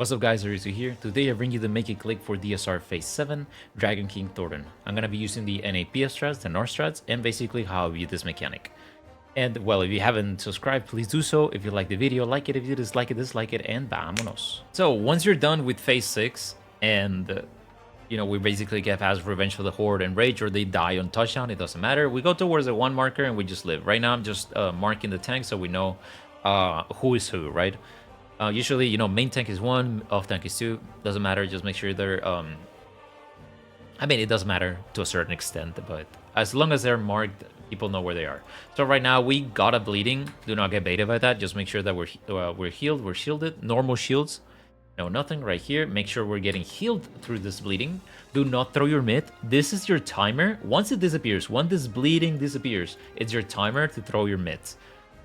What's up guys, Arisu here. Today I bring you the Make It Click for DSR Phase 7, Dragon King Thornton. I'm gonna be using the NAPF strats, the NAUR strats, and basically how I view this mechanic. And well, if you haven't subscribed, please do so. If you like the video, like it. If you dislike it, and vámonos. So once you're done with Phase 6, and we basically get past Revenge for the Horde and Rage, or they die on touchdown, it doesn't matter. We go towards the 1 marker and we just live. Right now I'm just marking the tank so we know who is who, right? Usually, main tank is 1, off tank is 2. Doesn't matter. Just make sure they're. I mean, it does matter to a certain extent, but as long as they're marked, people know where they are. So right now we got a bleeding. Do not get baited by that. Just make sure that we're healed. We're shielded. Normal shields. No, nothing right here. Make sure we're getting healed through this bleeding. Do not throw your mid. This is your timer. Once it disappears, once this bleeding disappears, it's your timer to throw your mids.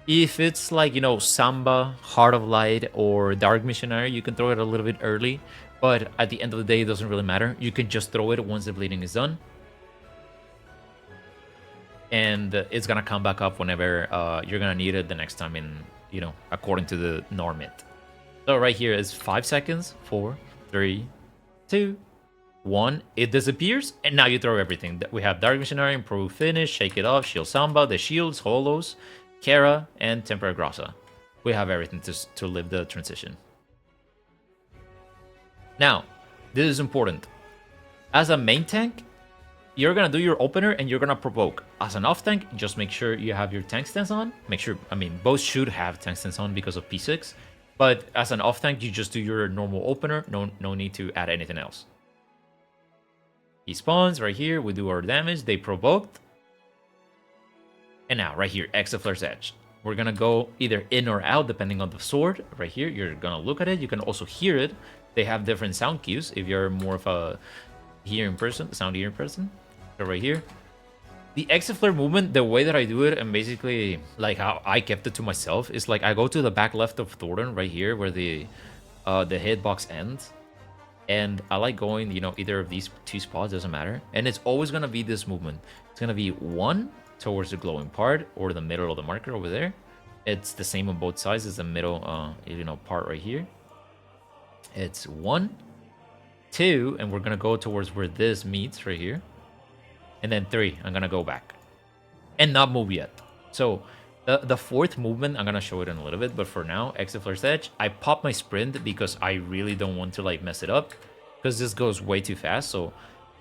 If it's like, Samba, Heart of Light, or Dark Missionary, you can throw it a little bit early. But at the end of the day, it doesn't really matter. You can just throw it once the bleeding is done. And it's going to come back up whenever you're going to need it the next time in, according to the NAUR mid. So right here is 5 seconds. 4, 3, 2, 1. It disappears, and now you throw everything. We have Dark Missionary, Improve Finish, Shake It Off, Shield Samba, the shields, holos, Kara, and Tempera Grasa. We have everything to live the transition. Now, this is important. As a main tank, you're going to do your opener and you're going to provoke. As an off tank, just make sure you have your tank stance on. Make sure, both should have tank stance on because of P6. But as an off tank, you just do your normal opener. No need to add anything else. He spawns right here. We do our damage. They provoked. And now, right here, Exaflare's Edge. We're going to go either in or out, depending on the sword. Right here, you're going to look at it. You can also hear it. They have different sound cues if you're more of a sound hearing person. So right here. The Exaflare movement, the way that I do it, and basically, like how I kept it to myself, is like I go to the back left of Thornton, right here, where the hitbox ends. And I like going, either of these 2 spots, doesn't matter. And it's always going to be this movement. It's going to be 1 towards the glowing part or the middle of the marker over there. It's the same on both sides as the middle part right here. It's 1, 2, and we're gonna go towards where this meets right here, and then 3. I'm gonna go back and not move yet. So the 4th movement, I'm gonna show it in a little bit, but for now, Exaflare's Edge, I pop my sprint because I really don't want to like mess it up because this goes way too fast. So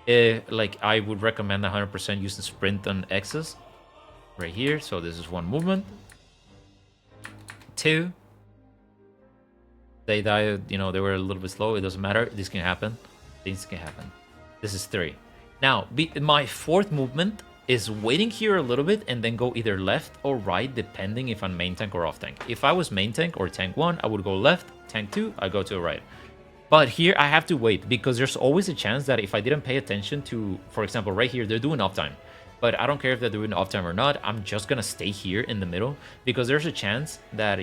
I would recommend 100% using sprint on X's right here. So this is 1 movement. 2. They died, they were a little bit slow. It doesn't matter. This can happen. Things can happen. This is 3. Now, my 4th movement is waiting here a little bit and then go either left or right, depending if I'm main tank or off tank. If I was main tank or tank 1, I would go left. Tank 2, I go to the right. But here I have to wait because there's always a chance that if I didn't pay attention to, for example, right here, they're doing off time. But I don't care if they're doing off time or not. I'm just going to stay here in the middle because there's a chance that,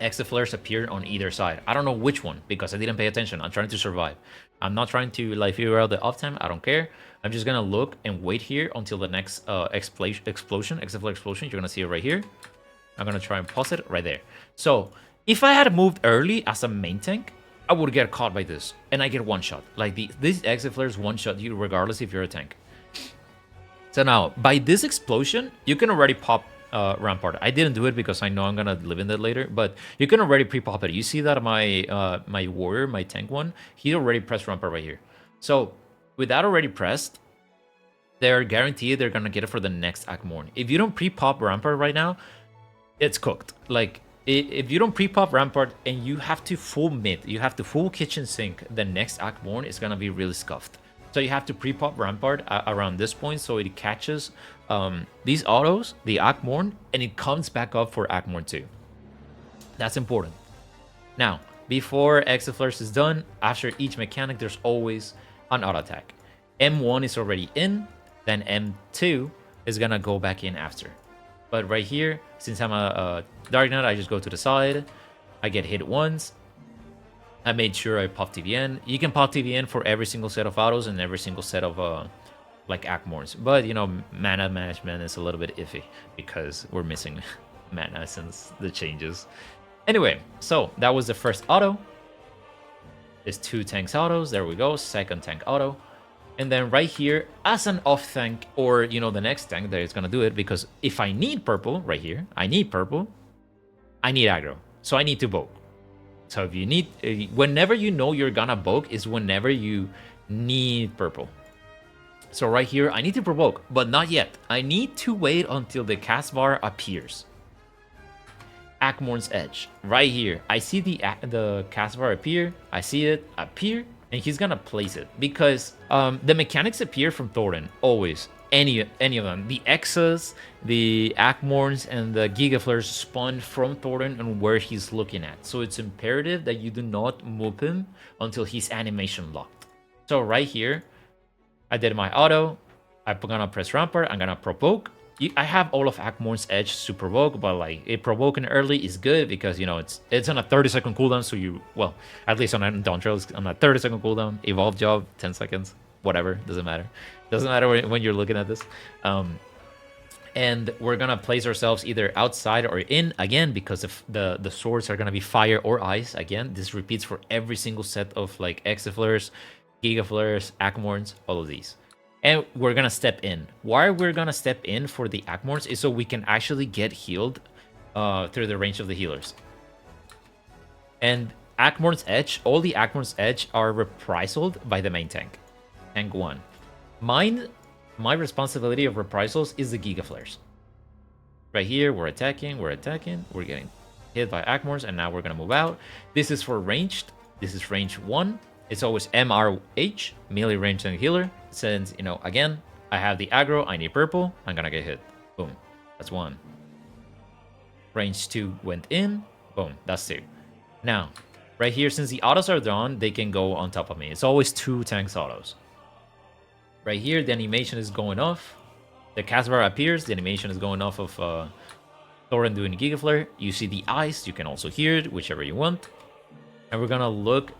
Exaflares appear on either side. I don't know which one because I didn't pay attention. I'm trying to survive. I'm not trying to like figure out the off time. I don't care. I'm just going to look and wait here until the next explosion, Exaflare explosion. You're going to see it right here. I'm going to try and pause it right there. So if I had moved early as a main tank, I would get caught by this, and I get 1 shot. Like these Exaflares 1 shot you regardless if you're a tank. So now, by this explosion, you can already pop Rampart. I didn't do it because I know I'm gonna live in that later, but you can already pre-pop it. You see that my warrior, my tank one, he already pressed Rampart right here. So with that already pressed, they're guaranteed they're gonna get it for the next Akh Morn. If you don't pre-pop Rampart right now, it's cooked. Like if you don't pre-pop Rampart and you have to full mid, you have to full kitchen sink, the next Akh Morn is gonna be really scuffed. So you have to pre-pop Rampart around this point so it catches these autos, the Akh Morn, and it comes back up for Akh Morn 2. That's important. Now, before Exaflares is done, after each mechanic, there's always an auto attack. M1 is already in, then M2 is gonna go back in after. But right here, since I'm a Dark Knight, I just go to the side. I get hit once. I made sure I pop TVN. You can pop TVN for every single set of autos and every single set of like Akh Morns. But mana management is a little bit iffy because we're missing mana since the changes. Anyway, so that was the first auto. is 2 tanks autos. There we go, second tank auto. And then right here, as an off tank, or, you know, the next tank that is going to do it, because if I need purple, right here, I need purple, I need aggro. So I need to Boke. So if you need, whenever you know you're going to Boke is whenever you need purple. So right here, I need to Provoke, but not yet. I need to wait until the cast bar appears. Akh Morn's Edge, right here. I see the cast bar appear, I see it appear, and he's gonna place it because the mechanics appear from Thorin always. Any of them, the Exas, the Akh Morns, and the Gigaflares spawn from Thorin and where he's looking at. So it's imperative that you do not move him until he's animation locked. So right here, I did my auto. I'm gonna press Rampart. I'm gonna Provoke. I have all of Akh Morn's Edge to Provoke, but like it provoking early is good because, you know, it's on a 30-second cooldown. So you, well, at least on Dawntrail, it's on a 30-second cooldown. Evolve job 10 seconds, whatever, doesn't matter. Doesn't matter when you're looking at this. And we're gonna place ourselves either outside or in again because if the swords are gonna be fire or ice. Again, this repeats for every single set of like Exaflares, Gigaflares, Akh Morns, all of these. And we're gonna step in. Why we're gonna step in for the Akh Morns is so we can actually get healed through the range of the healers. And Akh Morn's Edge, all the Akh Morn's Edge are reprisalled by the main tank. Tank 1. My responsibility of reprisals is the Gigaflares. Right here, we're attacking, we're getting hit by Akh Morns, and now we're gonna move out. This is for ranged. This is range 1. It's always MRH, melee range and healer. Since, you know, again, I have the aggro, I need purple, I'm gonna get hit. Boom, that's 1. Range 2 went in, boom, that's 2. Now, right here, since the autos are done, they can go on top of me. It's always 2 tanks autos. Right here, the animation is going off. The cast bar appears, the animation is going off of Thorin doing Gigaflare. You see the ice, you can also hear it, whichever you want. And we're gonna look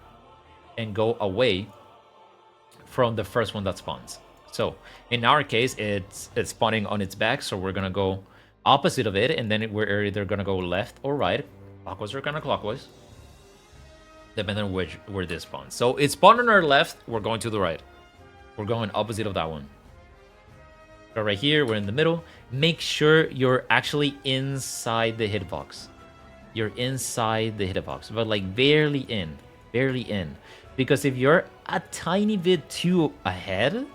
and go away from the first one that spawns. So in our case, it's spawning on its back, so we're gonna go opposite of it, and then we're either gonna go left or right, clockwise or counterclockwise, depending on where this spawns. So it's spawned on our left, we're going to the right. We're going opposite of that one. So right here, we're in the middle. Make sure you're actually inside the hitbox. You're inside the hitbox, but like barely in. Because if you're a tiny bit too ahead,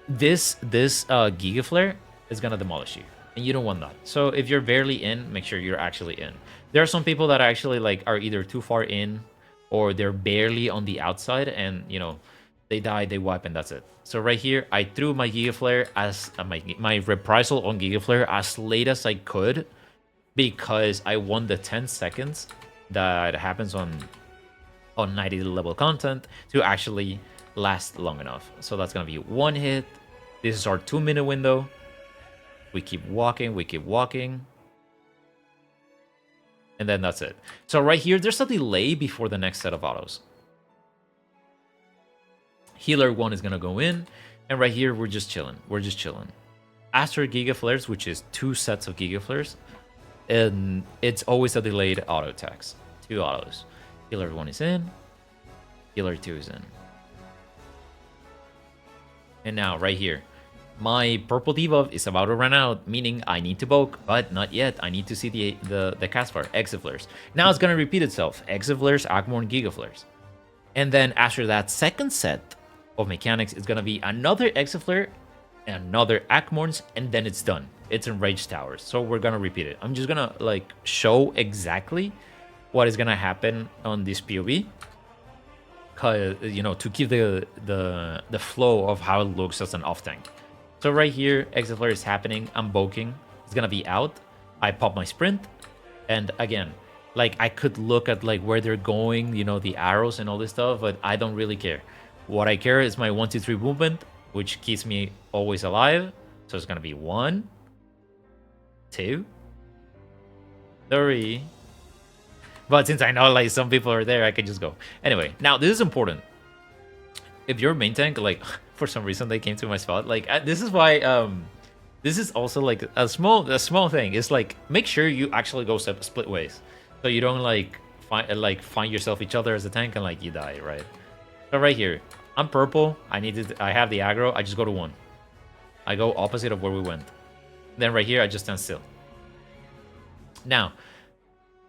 this Gigaflare is gonna demolish you, and you don't want that. So if you're barely in, make sure you're actually in. There are some people that actually like are either too far in, or they're barely on the outside, and you know they die, they wipe, and that's it. So right here, I threw my Gigaflare as my reprisal on Gigaflare as late as I could, because I want the 10 seconds that happens on 90 level content to actually last long enough. So that's gonna be 1 hit. This is our 2-minute window. We keep walking, and then that's it. So right here, there's a delay before the next set of autos. Healer 1 is gonna go in, and right here we're just chilling. After Gigaflares, which is 2 sets of Gigaflares, and it's always a delayed auto attacks. 2 autos. Healer 1 is in. Healer 2 is in. And now, right here, my purple debuff is about to run out, meaning I need to Boke, but not yet. I need to see the cast bar, Exaflares. Now it's going to repeat itself. Exaflares, Akh Morn, Gigaflares. And then after that second set of mechanics, it's going to be another Exaflare, another Akh Morns, and then it's done. It's Enrage Towers. So we're going to repeat it. I'm just going to like show exactly what is gonna happen on this POV, cause you know, to keep the flow of how it looks as an off tank. So right here, Exaflare is happening. I'm Boking. It's gonna be out. I pop my sprint, and again, like I could look at like where they're going, you know, the arrows and all this stuff, but I don't really care. What I care is my 1, 2, 3 movement, which keeps me always alive. So it's gonna be 1, 2, 3. But since I know like some people are there, I can just go. Anyway, now this is important. If you're main tank, like for some reason they came to my spot, like this is why this is also like a small thing. It's like make sure you actually go split ways, so you don't like find yourself each other as a tank and like you die, right? So right here, I'm purple. I have the aggro. I just go to 1. I go opposite of where we went. Then right here, I just stand still. Now,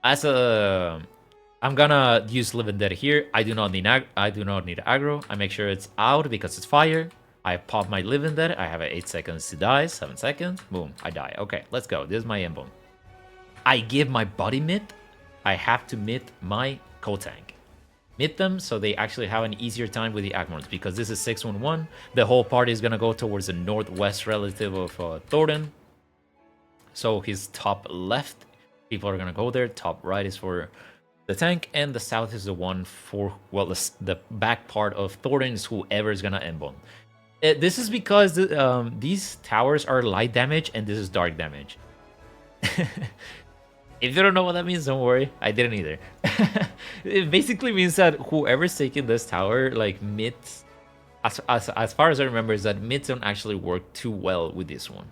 I'm gonna use Live and Dead here. I do not need aggro. I make sure it's out because it's fire. I pop my Live and Dead. I have 8 seconds to die. 7 seconds. Boom. I die. Okay, let's go. This is my emblem. I give my body myth. I have to myth my co-tank. Myth them so they actually have an easier time with the Akh Morns because this is 6-1-1. The whole party is gonna go towards the northwest relative of Thornton. So his top left, people are gonna go there. Top right is for the tank, and the south is the one for, well, the back part of Thornton is whoever is gonna emblem. This is because these towers are light damage and this is dark damage. If you don't know what that means, don't worry. I didn't either. It basically means that whoever's taking this tower, like mids, as far as I remember, is that mids don't actually work too well with this one.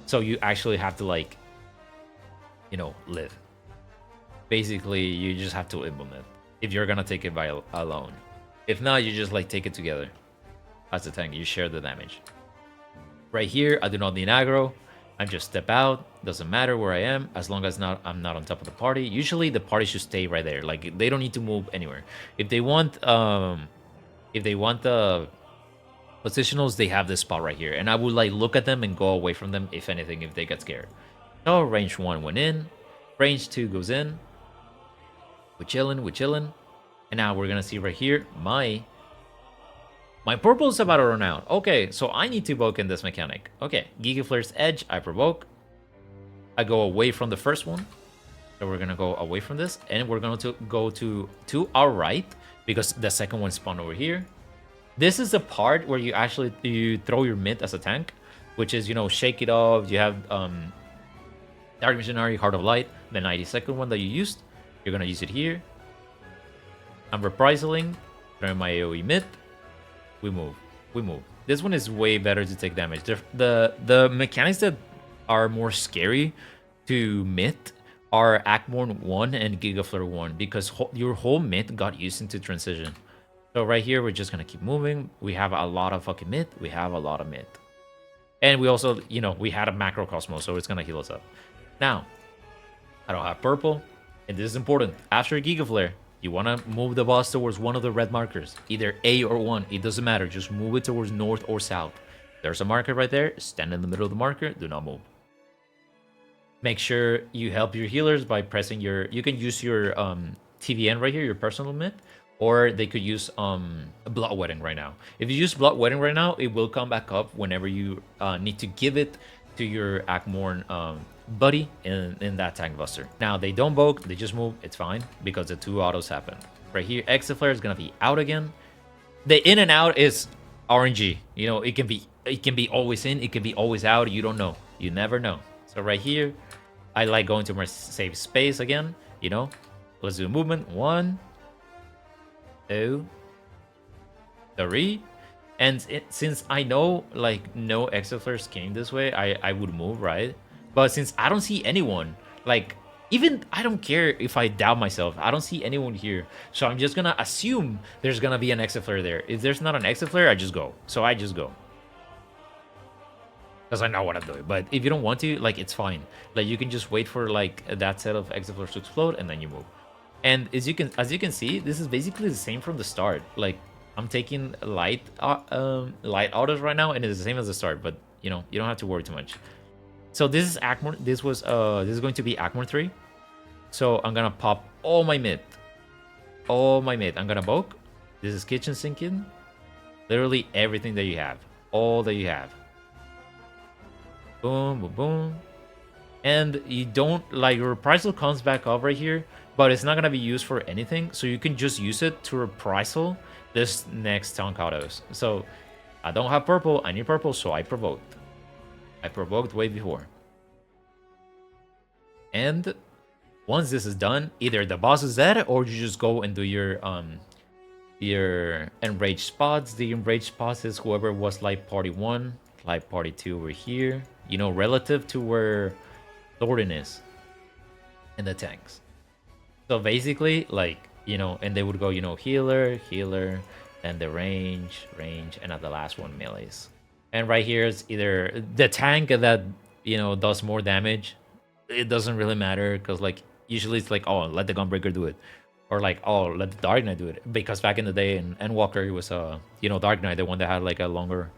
So you actually have to, like, you know, live. Basically, you just have to implement if you're gonna take it by alone. If not, you just like take it together as a tank. You share the damage. Right here, I do not need aggro. I just step out. Doesn't matter where I am as long as I'm not on top of the party. Usually, the party should stay right there. Like, they don't need to move anywhere. If they want the positionals, they have this spot right here, and I would like look at them and go away from them if anything, if they get scared. So range 1 went in, range 2 goes in. We're chilling, and now we're gonna see right here my purple is about to run out. Okay, so I need to evoke in this mechanic. Okay, Gigaflare's edge, I provoke. I go away from the first one. So we're gonna go away from this, and we're going to go to our right because the second one spawned over here. This is the part where you throw your mid as a tank, which is, you know, shake it off. You have Dark Missionary, Heart of Light, the 92nd one that you used. You're gonna use it here. I'm reprising, throwing my AoE mid. We move. This one is way better to take damage. The mechanics that are more scary to mid are Akh Morn 1 and Gigaflare 1 because your whole mid got used into transition. So right here, we're just gonna keep moving. We have a lot of fucking mid. We have a lot of mid. And we also, you know, we had a macrocosmos, so it's gonna heal us up. Now, I don't have purple. And this is important. After Gigaflare, you want to move the boss towards one of the red markers. Either A or 1. It doesn't matter. Just move it towards north or south. There's a marker right there. Stand in the middle of the marker. Do not move. Make sure you help your healers by pressing your... You can use your TVN right here, your personal mid. Or they could use Blood Wedding right now. If you use Blood Wedding right now, it will come back up whenever you need to give it to your Akh Morn buddy in that tank buster. Now they don't poke, they just move. It's fine because the 2 autos happen. Right here, Exaflare is gonna be out again. The in and out is RNG. You know, it can be always in, it can be always out. You don't know. You never know. So right here, I like going to my safe space again. You know, let's do a movement. 1, 2, 3. And since I know like no Exaflares came this way, I would move, right? But since I don't see anyone, like, even I don't care if I doubt myself, I don't see anyone here. So I'm just gonna assume there's gonna be an Exaflare there. If there's not an Exaflare, I just go. So I just go. Because I know what I'm doing. But if you don't want to, like, it's fine. Like, you can just wait for like that set of Exaflares to explode and then you move. And as you can see, this is basically the same from the start. Like, I'm taking light autos right now, and it's the same as the start. But you know, you don't have to worry too much. So this is Akh Morn. This is going to be Akh Morn 3. So I'm gonna pop all my mid. I'm gonna poke. This is kitchen sinking. Literally everything that you have. All that you have. Boom, boom, boom. And you don't, like, reprisal comes back up right here, but it's not gonna be used for anything. So you can just use it to reprisal this next tank autos. So I don't have purple. I need purple, so I provoked. I provoked way before. And once this is done, either the boss is dead or you just go and do your enrage spots. The enrage spots is whoever was light party 1, light party 2 over here. You know, relative to where Thornton is in the tanks. So basically, like, you know, and they would go, you know, healer, healer, then the range, range, and at the last one, melees. And right here is either the tank that, you know, does more damage. It doesn't really matter because, like, usually it's like, oh, let the Gunbreaker do it. Or like, oh, let the Dark Knight do it. Because back in the day in Endwalker, it was, you know, Dark Knight, the one that had like a longer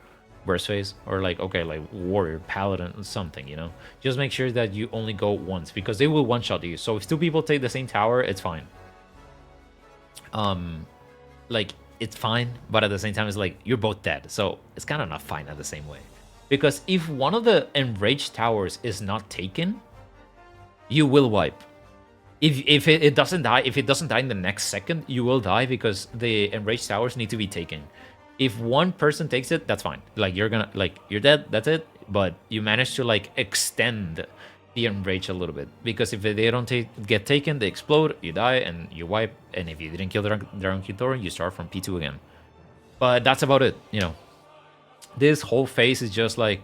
burst phase. Or like, okay, like Warrior, Paladin, something, you know. Just make sure that you only go once because they will one-shot you. So if two people take the same tower, it's fine. Like, it's fine, but at the same time, it's like, you're both dead. So it's kind of not fine at the same way. Because if one of the Enrage Towers is not taken, you will wipe. If it doesn't die, if it doesn't die in the next second, you will die because the Enraged Towers need to be taken. If one person takes it, that's fine. Like, you're gonna, like, you're dead, that's it. But you manage to, like, extend the Enrage a little bit. Because if they don't get taken, they explode, you die, and you wipe. And if you didn't kill the Dragon King Thorin, you start from P2 again. But that's about it, you know. This whole phase is just, like,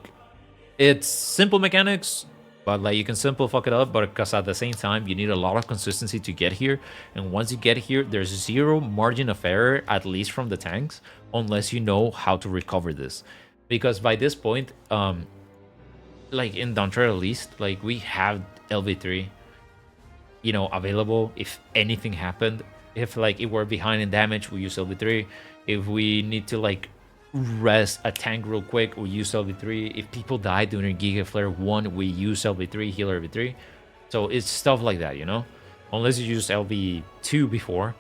it's simple mechanics, but like you can simple fuck it up, but because at the same time you need a lot of consistency to get here, and once you get here there's zero margin of error, at least from the tanks, unless you know how to recover this. Because by this point, like in Dawntrail at least, like we have LV3, you know, available if anything happened. If like if we're behind in damage, we use LV3. If we need to like rest a tank real quick, we use LV3. If people die during Gigaflare 1, we use LV3, heal LV3. So it's stuff like that, you know? Unless you use LV2 before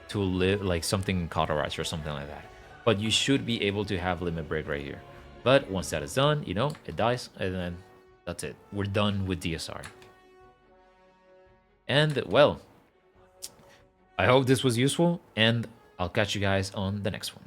to live like something cauterize or something like that. But you should be able to have limit break right here. But once that is done, you know, it dies, and then that's it. We're done with DSR. And well, I hope this was useful, and I'll catch you guys on the next one.